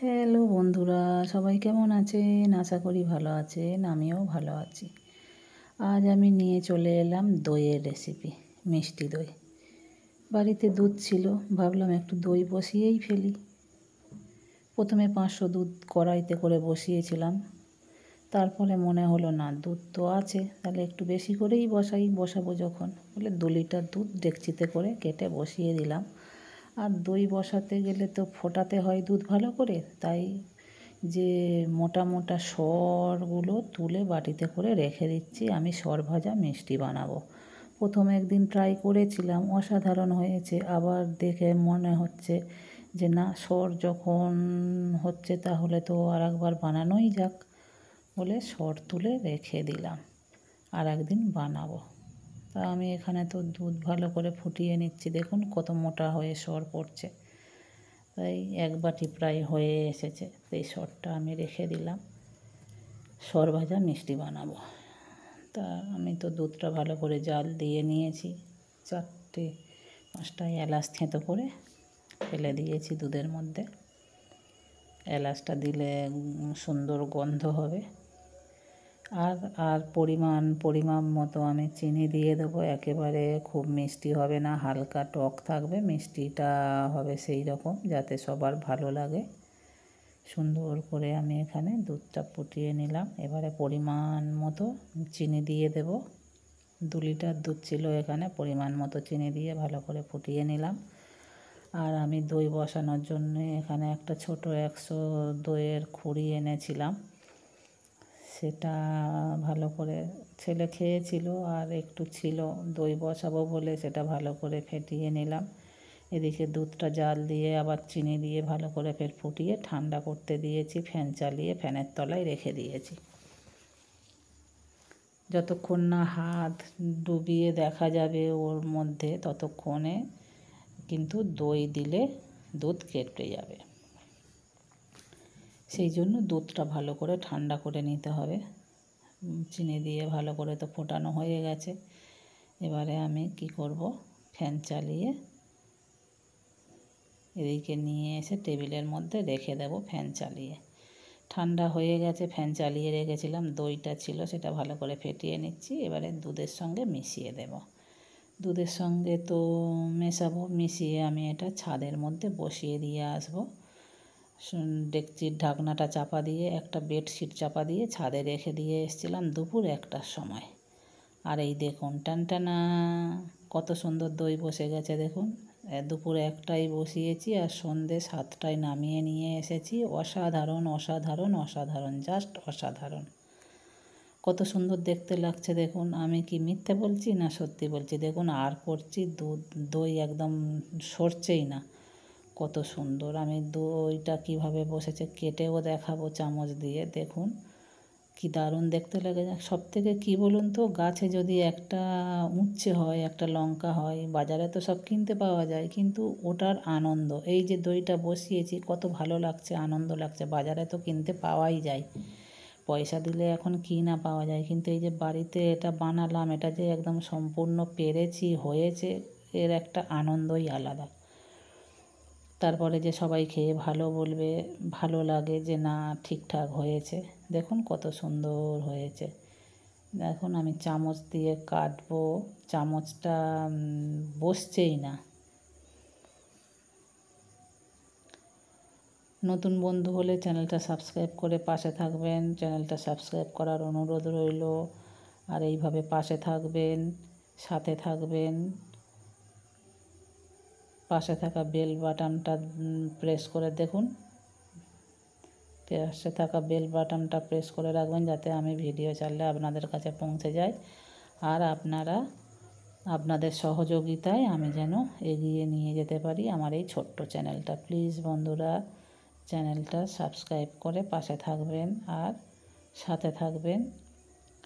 Hello বন্ধুরা, সবাই কেমন আছেন? আশা করি ভালো আছেন। আমিও ভালো আছি। আজ আমি নিয়ে চলে এলাম দইয়ের রেসিপি, মিষ্টি দই। বাড়িতে দুধ ছিল, ভাবলাম একটু দই বসিয়েই ফেলি। প্রথমে 500 দুধ কড়াইতে করে বসিয়েছিলাম। তারপরে মনে হলো না, দুধ তো আছে, তাহলে একটু বেশি করেই বসাবো যখন, বলে 2 লিটার দুধ ডেকচিতে করে কেটে বসিয়ে দিলাম। আর দই বসাতে গেলে তো ফোটাতে হয় দুধ ভালো করে, তাই যে মোটা মোটা সরগুলো তুলে বাটিতে করে রেখে দিচ্ছি। আমি সর ভাজা মিষ্টি বানাবো। প্রথম একদিন ট্রাই করেছিলাম, অসাধারণ হয়েছে। আবার দেখে মনে হচ্ছে যে না, সর যখন হচ্ছে তাহলে তো আর একবার বানানোই যাক, বলে সর তুলে রেখে দিলাম। আর একদিন বানাবো। তা আমি এখানে তো দুধ ভালো করে ফুটিয়ে নিচ্ছি, দেখুন কত মোটা হয়ে সর পড়ছে। তাই 1 বাটি প্রায় হয়ে এসেছে। এই সরটা আমি রেখে দিলাম, সর ভাজা মিষ্টি বানাবো। তা আমি তো দুধটা ভালো করে জাল দিয়ে নিয়েছি। 4-5টা এলাচ থেঁতো করে ফেলে দিয়েছি দুধের মধ্যে। এলাচটা দিলে সুন্দর গন্ধ হবে। আর পরিমাণ মতো আমি চিনি দিয়ে দেবো। একেবারে খুব মিষ্টি হবে না, হালকা টক থাকবে। মিষ্টিটা হবে সেই রকম যাতে সবার ভালো লাগে। সুন্দর করে আমি এখানে দুধটা ফুটিয়ে নিলাম। এবারে পরিমাণ মতো চিনি দিয়ে দেব। 2 লিটার দুধ ছিল এখানে, পরিমাণ মতো চিনি দিয়ে ভালো করে ফুটিয়ে নিলাম। আর আমি দই বসানোর জন্য এখানে একটা ছোট 100 দইয়ের খুঁড়ি এনেছিলাম। সেটা ভালো করে ছেলে খেয়েছিল, আর একটু ছিল, দই বসাবো বলে সেটা ভালো করে ফেটিয়ে নিলাম। এদিকে দুধটা জাল দিয়ে আবার চিনি দিয়ে ভালো করে ফের ফুটিয়ে ঠান্ডা করতে দিয়েছি। ফ্যান চালিয়ে ফ্যানের তলায় রেখে দিয়েছি। যতক্ষণ না হাত ডুবিয়ে দেখা যাবে ওর মধ্যে, ততক্ষণে কিন্তু দই দিলে দুধ কেটে যাবে। সেই জন্য দুধটা ভালো করে ঠান্ডা করে নিতে হবে। চিনি দিয়ে ভালো করে তো ফোটানো হয়ে গেছে। এবারে আমি কি করব, ফ্যান চালিয়ে এদিকে নিয়ে এসে টেবিলের মধ্যে রেখে দেব ফ্যান চালিয়ে। ঠান্ডা হয়ে গেছে, ফ্যান চালিয়ে রেখেছিলাম। দইটা ছিল সেটা ভালো করে ফেটিয়ে নিচ্ছি। এবারে দুধের সঙ্গে মিশিয়ে দেব। দুধের সঙ্গে তো মেশাবো, মিশিয়ে আমি এটা ছাদের মধ্যে বসিয়ে দিয়ে আসবো। ডেকচির ঢাকনাটা চাপা দিয়ে, একটা বেডশিট চাপা দিয়ে ছাদে রেখে দিয়ে এসেছিলাম দুপুর 1টার সময়। আর এই দেখুন, টানটানা কত সুন্দর দই বসে গেছে দেখুন। দুপুর 1টায় বসিয়েছি আর সন্ধ্যে 7টায় নামিয়ে নিয়ে এসেছি। অসাধারণ অসাধারণ অসাধারণ, জাস্ট অসাধারণ। কত সুন্দর দেখতে লাগছে দেখুন। আমি কি মিথ্যে বলছি না সত্যি বলছি? দেখুন, আর করছি, দই একদম সরছেই না। কত সুন্দর। আমি দইটা কীভাবে বসেছে কেটেও দেখাবো চামচ দিয়ে। দেখুন কি দারুণ দেখতে লাগে। সবথেকে কী বলুন তো, গাছে যদি একটা উচ্ছে হয়, একটা লঙ্কা হয়, বাজারে তো সব কিনতে পাওয়া যায়, কিন্তু ওটার আনন্দ, এই যে দইটা বসিয়েছি কত ভালো লাগছে, আনন্দ লাগছে। বাজারে তো কিনতে পাওয়াই যায়, পয়সা দিলে এখন কি না পাওয়া যায়, কিন্তু এই যে বাড়িতে এটা বানালাম, এটা যে একদম সম্পূর্ণ পেরেছি, হয়েছে, এর একটা আনন্দই আলাদা। তারপরে যে সবাই খেয়ে ভালো বলবে, ভালো লাগে যে না ঠিকঠাক হয়েছে। দেখুন কত সুন্দর হয়েছে। দেখুন আমি চামচ দিয়ে কাটবো, চামচটা বসছেই না। নতুন বন্ধু হলে চ্যানেলটা সাবস্ক্রাইব করে পাশে থাকবেন। চ্যানেলটা সাবস্ক্রাইব করার অনুরোধ রইল। আর এইভাবে পাশে থাকবেন, সাথে থাকবেন। পাশে থাকা বেল বাটনটা প্রেস করে দেখুন, পাশে থাকা বেল বাটনটা প্রেস করে রাখবেন যাতে আমি ভিডিও ছাড়লে আপনাদের কাছে পৌঁছে যায়। আর আপনাদের সহযোগিতায় আমি যেন এগিয়ে নিয়ে যেতে পারি আমার এই ছোট্ট চ্যানেলটা। প্লিজ বন্ধুরা, চ্যানেলটা সাবস্ক্রাইব করে পাশে থাকবেন আর সাথে থাকবেন।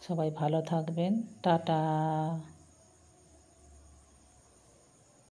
সবাই ভালো থাকবেন। টাটা।